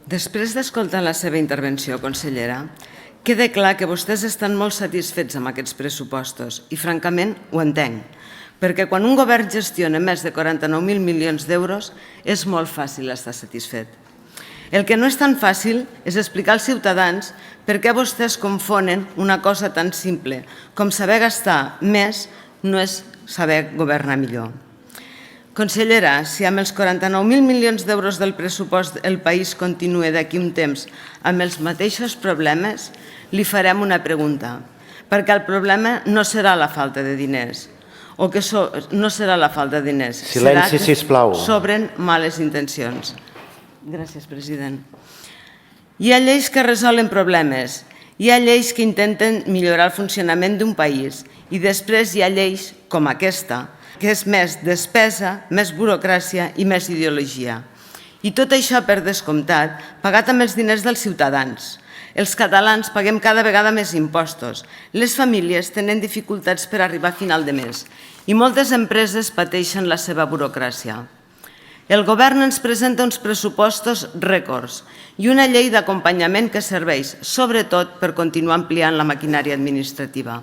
Després d'escoltar la seva intervenció, consellera, queda clar que vostès estan molt satisfets amb aquests pressupostos i, francament, ho entenc, perquè quan un govern gestiona més de 49.000 milions d'euros és molt fàcil estar satisfet. El que no és tan fàcil és explicar als ciutadans per què vostès confonen una cosa tan simple com saber gastar més no és saber governar millor. Consellera, si amb els 49.000 milions d'euros del pressupost el país continua d'aquí un temps amb els mateixos problemes, li farem una pregunta, perquè el problema no serà la falta de diners, o que no serà la falta de diners, Silenci, sisplau. Sobren males intencions. Gràcies, president. Hi ha lleis que resolen problemes, hi ha lleis que intenten millorar el funcionament d'un país i després hi ha lleis com aquesta, que és més despesa, més burocràcia i més ideologia. I tot això, per descomptat, pagat amb els diners dels ciutadans. Els catalans paguem cada vegada més impostos, les famílies tenen dificultats per arribar a final de mes i moltes empreses pateixen la seva burocràcia. El govern ens presenta uns pressupostos rècords i una llei d'acompanyament que serveix, sobretot, per continuar ampliant la maquinària administrativa.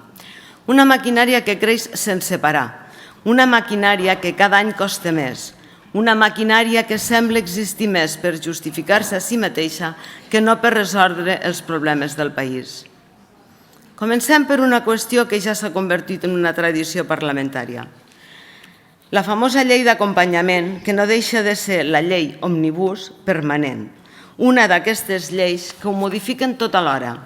Una maquinària que creix sense parar, una maquinària que cada any costa més, una maquinària que sembla existir més per justificar-se a si mateixa que no per resoldre els problemes del país. Comencem per una qüestió que ja s'ha convertit en una tradició parlamentària. La famosa llei d'acompanyament, que no deixa de ser la llei òmnibus permanent, una d'aquestes lleis que ho modifiquen tot alhora,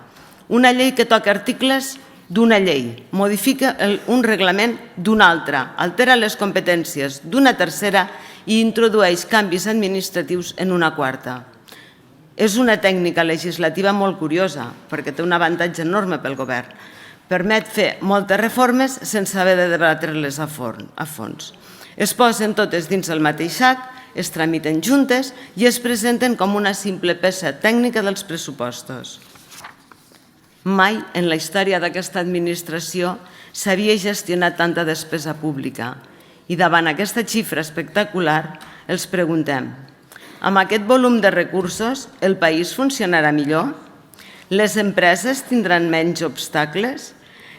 una llei que toca articles d'una llei, modifica un reglament d'una altra, altera les competències d'una tercera i introdueix canvis administratius en una quarta. És una tècnica legislativa molt curiosa, perquè té un avantatge enorme pel govern. Permet fer moltes reformes sense haver de debatre-les a fons. Es posen totes dins el mateix sac, es tramiten juntes i es presenten com una simple peça tècnica dels pressupostos. Mai en la història d'aquesta administració s'havia gestionat tanta despesa pública i davant aquesta xifra espectacular els preguntem: amb aquest volum de recursos el país funcionarà millor? Les empreses tindran menys obstacles?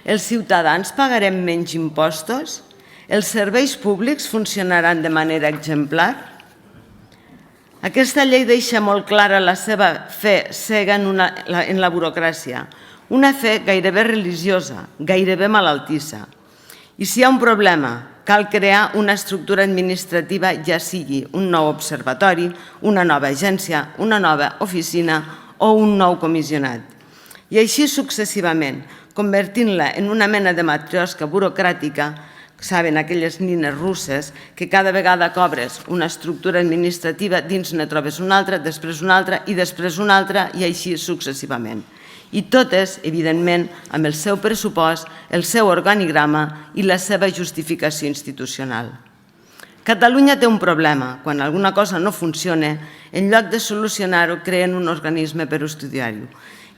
Els ciutadans pagarem menys impostos? Els serveis públics funcionaran de manera exemplar? Aquesta llei deixa molt clara la seva fe cega en la burocràcia, una fe gairebé religiosa, gairebé malaltissa. I si hi ha un problema, cal crear una estructura administrativa, ja sigui un nou observatori, una nova agència, una nova oficina o un nou comissionat. I així successivament, convertint-la en una mena de matriosca burocràtica, saben, aquelles nines russes, que cada vegada que obres una estructura administrativa, dins ne trobes una altra, després una altra i després una altra i així successivament. I totes, evidentment, amb el seu pressupost, el seu organigrama i la seva justificació institucional. Catalunya té un problema. Quan alguna cosa no funciona, en lloc de solucionar-ho, creen un organisme per estudiar-ho.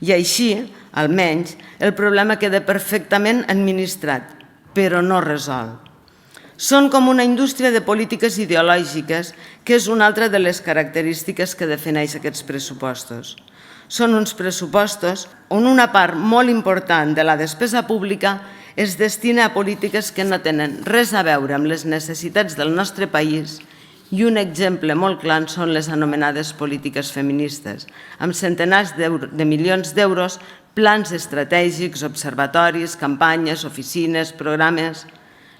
I així, almenys, el problema queda perfectament administrat, però no resolt. Són com una indústria de polítiques ideològiques, que és una altra de les característiques que defineix aquests pressupostos. Són uns pressupostos on una part molt important de la despesa pública es destina a polítiques que no tenen res a veure amb les necessitats del nostre país i un exemple molt clar són les anomenades polítiques feministes, amb centenars de milions d'euros, plans estratègics, observatoris, campanyes, oficines, programes.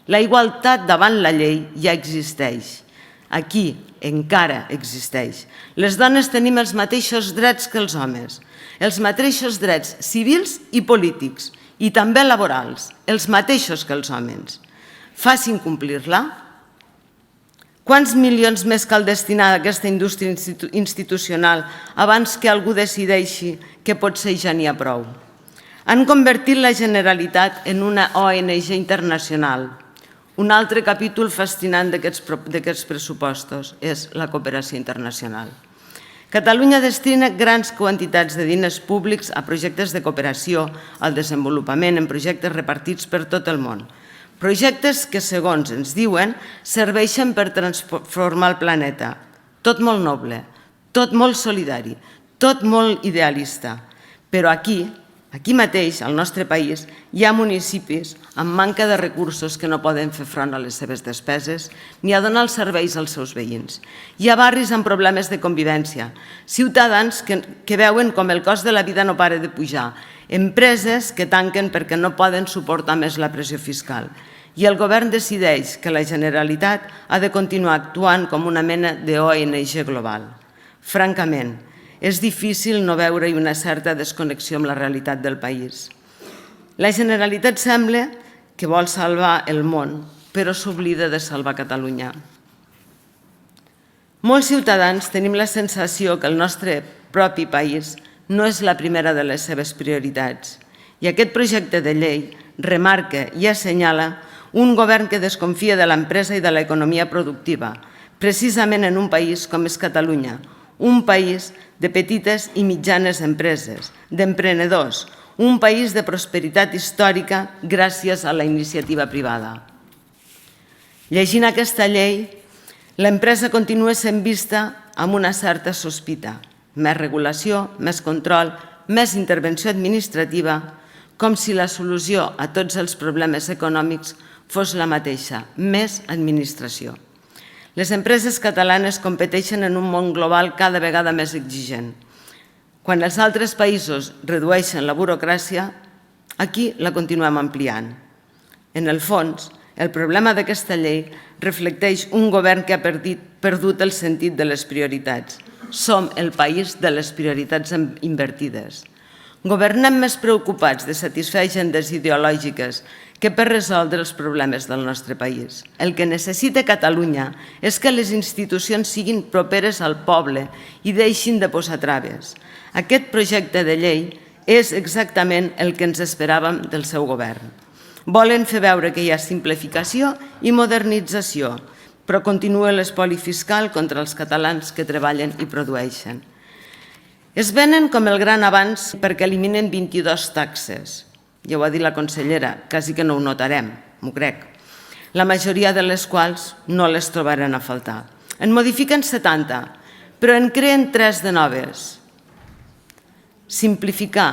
La igualtat davant la llei ja existeix. Aquí encara existeix. Les dones tenim els mateixos drets que els homes, els mateixos drets civils i polítics, i també laborals, els mateixos que els homes. Facin complir-la. Quants milions més cal destinar a aquesta indústria institucional abans que algú decideixi que potser ja n'hi ha prou? Han convertit la Generalitat en una ONG internacional. Un altre capítol fascinant d'aquests pressupostos és la cooperació internacional. Catalunya destina grans quantitats de diners públics a projectes de cooperació, al desenvolupament en projectes repartits per tot el món. Projectes que, segons ens diuen, serveixen per transformar el planeta. Tot molt noble, tot molt solidari, Tot molt idealista, però aquí mateix, al nostre país, hi ha municipis amb manca de recursos que no poden fer front a les seves despeses ni a donar els serveis als seus veïns. Hi ha barris amb problemes de convivència, ciutadans que veuen com el cost de la vida no para de pujar, empreses que tanquen perquè no poden suportar més la pressió fiscal. I el govern decideix que la Generalitat ha de continuar actuant com una mena d'ONG global. Francament, és difícil no veure-hi una certa desconnexió amb la realitat del país. La Generalitat sembla que vol salvar el món, però s'oblida de salvar Catalunya. Molts ciutadans tenim la sensació que el nostre propi país no és la primera de les seves prioritats i aquest projecte de llei remarca i assenyala un govern que desconfia de l'empresa i de l'economia productiva, precisament en un país com és Catalunya, un país de petites i mitjanes empreses, d'emprenedors, un país de prosperitat històrica gràcies a la iniciativa privada. Llegint aquesta llei, l'empresa continua sent vista amb una certa sospita. Més regulació, més control, més intervenció administrativa, com si la solució a tots els problemes econòmics fos la mateixa, més administració. Les empreses catalanes competeixen en un món global cada vegada més exigent. Quan els altres països redueixen la burocràcia, aquí la continuem ampliant. En el fons, el problema d'aquesta llei reflecteix un govern que ha perdut el sentit de les prioritats. Som el país de les prioritats invertides. Governem més preocupats de satisfer agendes ideològiques que per resoldre els problemes del nostre país. El que necessita Catalunya és que les institucions siguin properes al poble i deixin de posar traves. Aquest projecte de llei és exactament el que ens esperàvem del seu govern. Volen fer veure que hi ha simplificació i modernització, però continua l'espoli fiscal contra els catalans que treballen i produeixen. Es venen com el gran avanç perquè eliminen 22 taxes. Ja ho ha dit la consellera, quasi que no ho notarem, m'ho crec. La majoria de les quals no les trobaran a faltar. En modifiquen 70, però en creen 3 de noves. Simplificar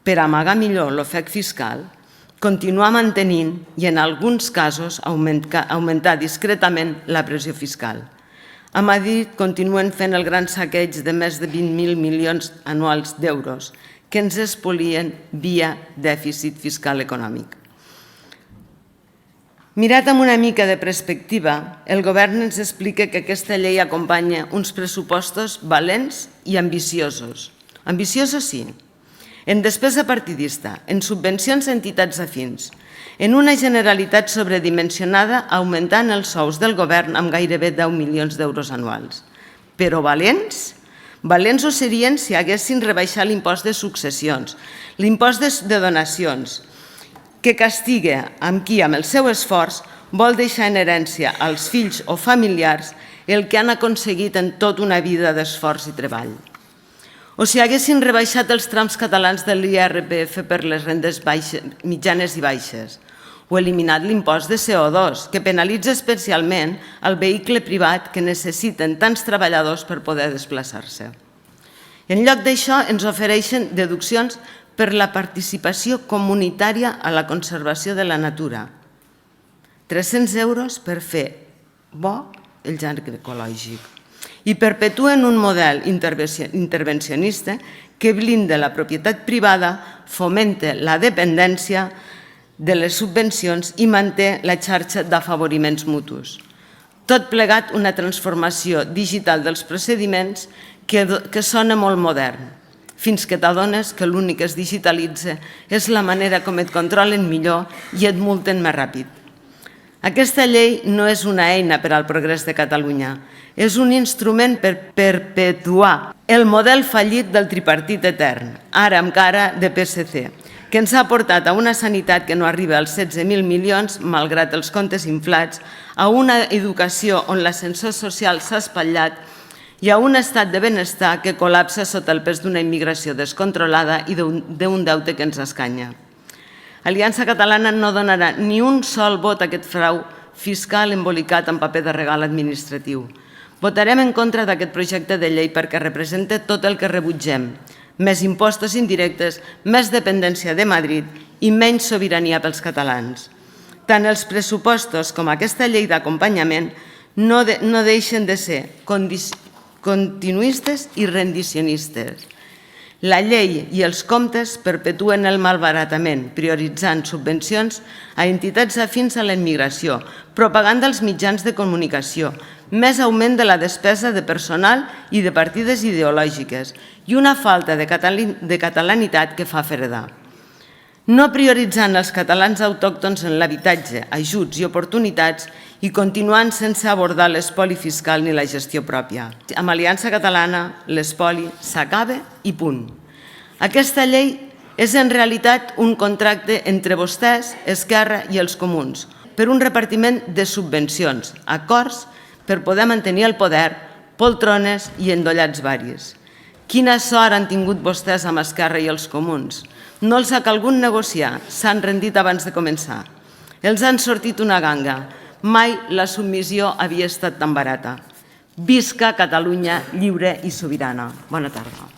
per amagar millor l'ofec fiscal, continuar mantenint i en alguns casos augmentar discretament la pressió fiscal. A Madrid continuen fent el gran saqueig de més de 20.000 milions anuals d'euros que ens espolien via dèficit fiscal econòmic. Mirat amb una mica de perspectiva, el govern ens explica que aquesta llei acompanya uns pressupostos valents i ambiciosos. Ambiciosos sí, en despesa partidista, en subvencions a entitats afins, en una Generalitat sobredimensionada augmentant els sous del govern amb gairebé 10 milions d'euros anuals. Però valents? Valents ho serien si haguessin rebaixat l'impost de successions, l'impost de donacions, que castiga amb qui, amb el seu esforç, vol deixar en herència als fills o familiars el que han aconseguit en tota una vida d'esforç i treball. O si haguessin rebaixat els trams catalans de l'IRPF per les rendes mitjanes i baixes, o eliminat l'impost de CO2, que penalitza especialment el vehicle privat que necessiten tants treballadors per poder desplaçar-se. En lloc d'això, ens ofereixen deduccions per la participació comunitària a la conservació de la natura. 300 euros per fer bo el jardí ecològic. I perpetuen un model intervencionista que blinda la propietat privada, fomenta la dependència de les subvencions i manté la xarxa d'afavoriments mutus. Tot plegat una transformació digital dels procediments que sona molt modern, fins que t'adones que l'únic que es digitalitza és la manera com et controlen millor i et multen més ràpid. Aquesta llei no és una eina per al progrés de Catalunya, és un instrument per perpetuar el model fallit del tripartit etern, ara amb cara de PSC, que ens ha portat a una sanitat que no arriba als 16.000 milions, malgrat els comptes inflats, a una educació on l'ascensor social s'ha espatllat i a un estat de benestar que col·lapsa sota el pes d'una immigració descontrolada i d'un deute que ens escanya. Aliança Catalana no donarà ni un sol vot a aquest frau fiscal embolicat en paper de regal administratiu. Votarem en contra d'aquest projecte de llei perquè representa tot el que rebutgem: més impostos indirectes, més dependència de Madrid i menys sobirania pels catalans. Tant els pressupostos com aquesta llei d'acompanyament no deixen de ser continuistes i rendicionistes. La llei i els comptes perpetuen el malbaratament, prioritzant subvencions a entitats afins a la immigració, propaganda als mitjans de comunicació, més augment de la despesa de personal i de partides ideològiques i una falta de catalanitat que fa feredar. No prioritzant els catalans autòctons en l'habitatge, ajuts i oportunitats i continuant sense abordar l'espoli fiscal ni la gestió pròpia. Amb Aliança Catalana, l'espoli s'acaba i punt. Aquesta llei és en realitat un contracte entre vostès, Esquerra i els comuns per un repartiment de subvencions, acords per poder mantenir el poder, poltrones i endollats varis. Quina sort han tingut vostès amb Esquerra i els comuns? No els ha calgut negociar, s'han rendit abans de començar. Els han sortit una ganga. Mai la submissió havia estat tan barata. Visca Catalunya lliure i sobirana. Bona tarda.